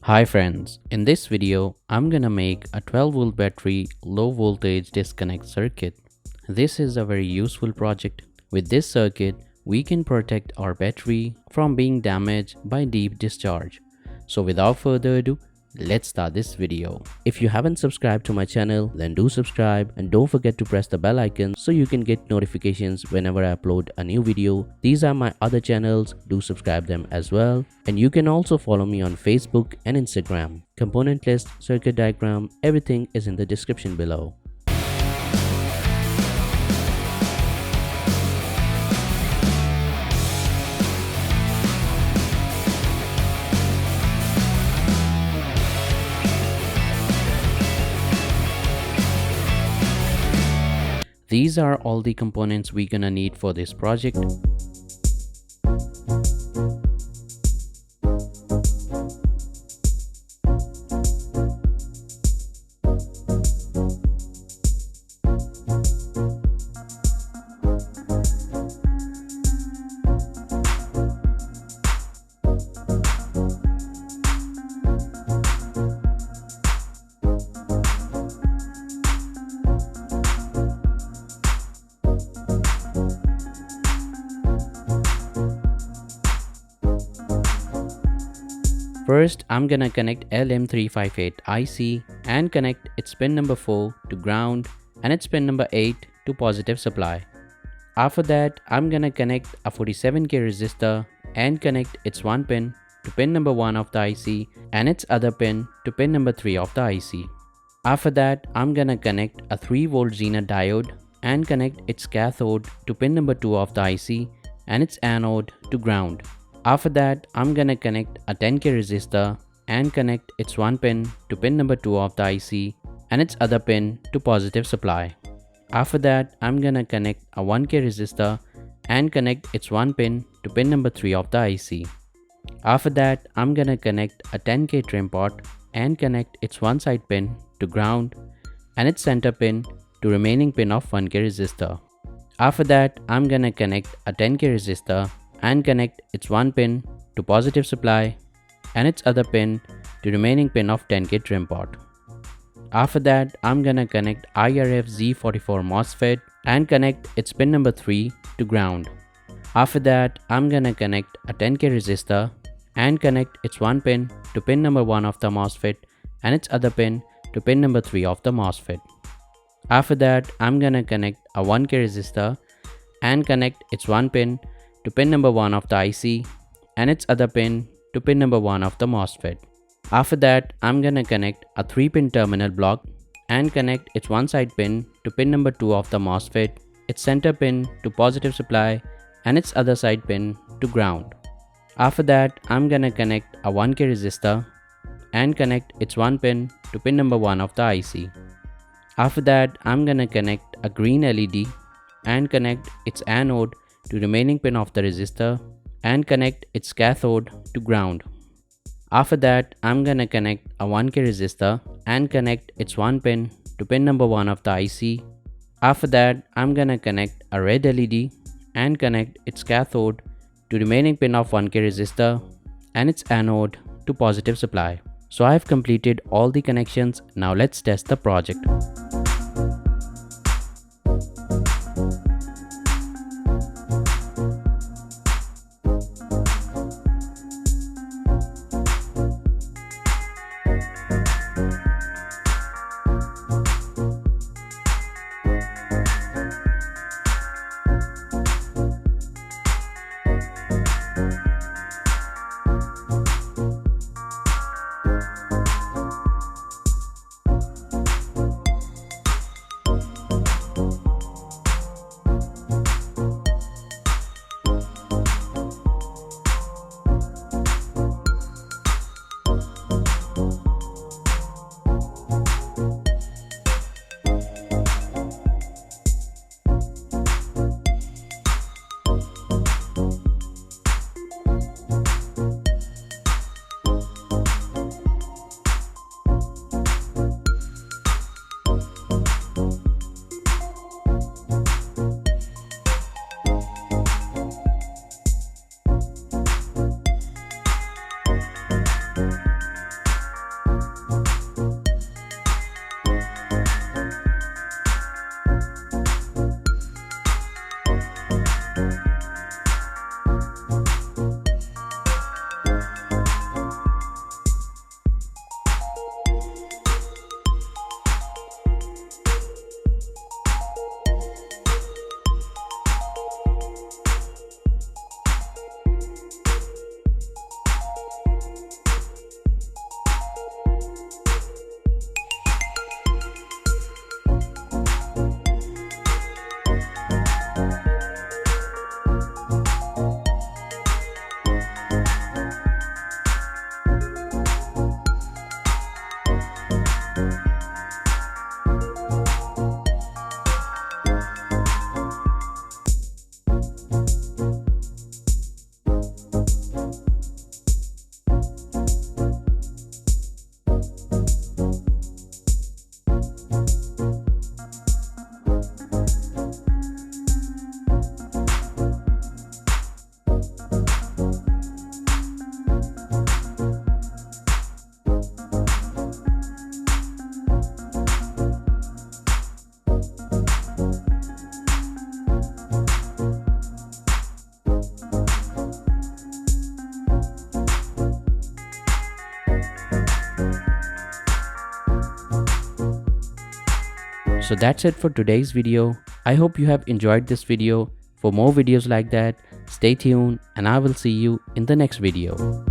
Hi friends, in this video I'm gonna make a 12 volt battery low voltage disconnect circuit. This is a very useful project. With this circuit we can protect our battery from being damaged by deep discharge. So without further ado, let's start this video. If you haven't subscribed to my channel, then do subscribe and don't forget to press the bell icon so you can get notifications whenever I upload a new video. These are my other channels, do subscribe them as well. And you can also follow me on Facebook and Instagram. Component list, circuit diagram, everything is in the description below. These are all the components we're gonna need for this project. First, I'm gonna connect LM358 IC and connect its pin number 4 to ground and its pin number 8 to positive supply. After that, I'm gonna connect a 47K resistor and connect its one pin to pin number 1 of the IC and its other pin to pin number 3 of the IC. After that, I'm gonna connect a 3 volt Zener diode and connect its cathode to pin number 2 of the IC and its anode to ground. After that, I'm gonna connect a 10K resistor and connect its one pin to pin number 2 of the IC and its other pin to positive supply. After that, I'm gonna connect a 1K resistor and connect its one pin to pin number 3 of the IC. After that, I'm gonna connect a 10K trim pot and connect its one side pin to ground and its center pin to remaining pin of 1K resistor. After that, I'm gonna connect a 10K resistor and connect its one pin to positive supply and its other pin to remaining pin of 10K trim pot. After that, I'm gonna connect IRF Z44 MOSFET and connect its pin number 3 to ground. After that, I'm gonna connect a 10K resistor and connect its one pin to pin number 1 of the MOSFET and its other pin to pin number 3 of the MOSFET. After that, I'm gonna connect a 1K resistor and connect its one pin to pin number 1 of the IC and its other pin to pin number 1 of the MOSFET. After that, I'm gonna connect a 3-pin terminal block and connect its one side pin to pin number 2 of the MOSFET, its center pin to positive supply and its other side pin to ground. After that, I'm gonna connect a 1K resistor and connect its one pin to pin number 1 of the IC. After that, I'm gonna connect a green LED and connect its anode to remaining pin of the resistor and connect its cathode to ground. After that, I'm gonna connect a 1K resistor and connect its one pin to pin number 1 of the IC. After that, I'm gonna connect a red LED and connect its cathode to remaining pin of 1K resistor and its anode to positive supply. So I've completed all the connections. Now let's test the project. So that's it for today's video. I hope you have enjoyed this video. For more videos like that, stay tuned and I will see you in the next video.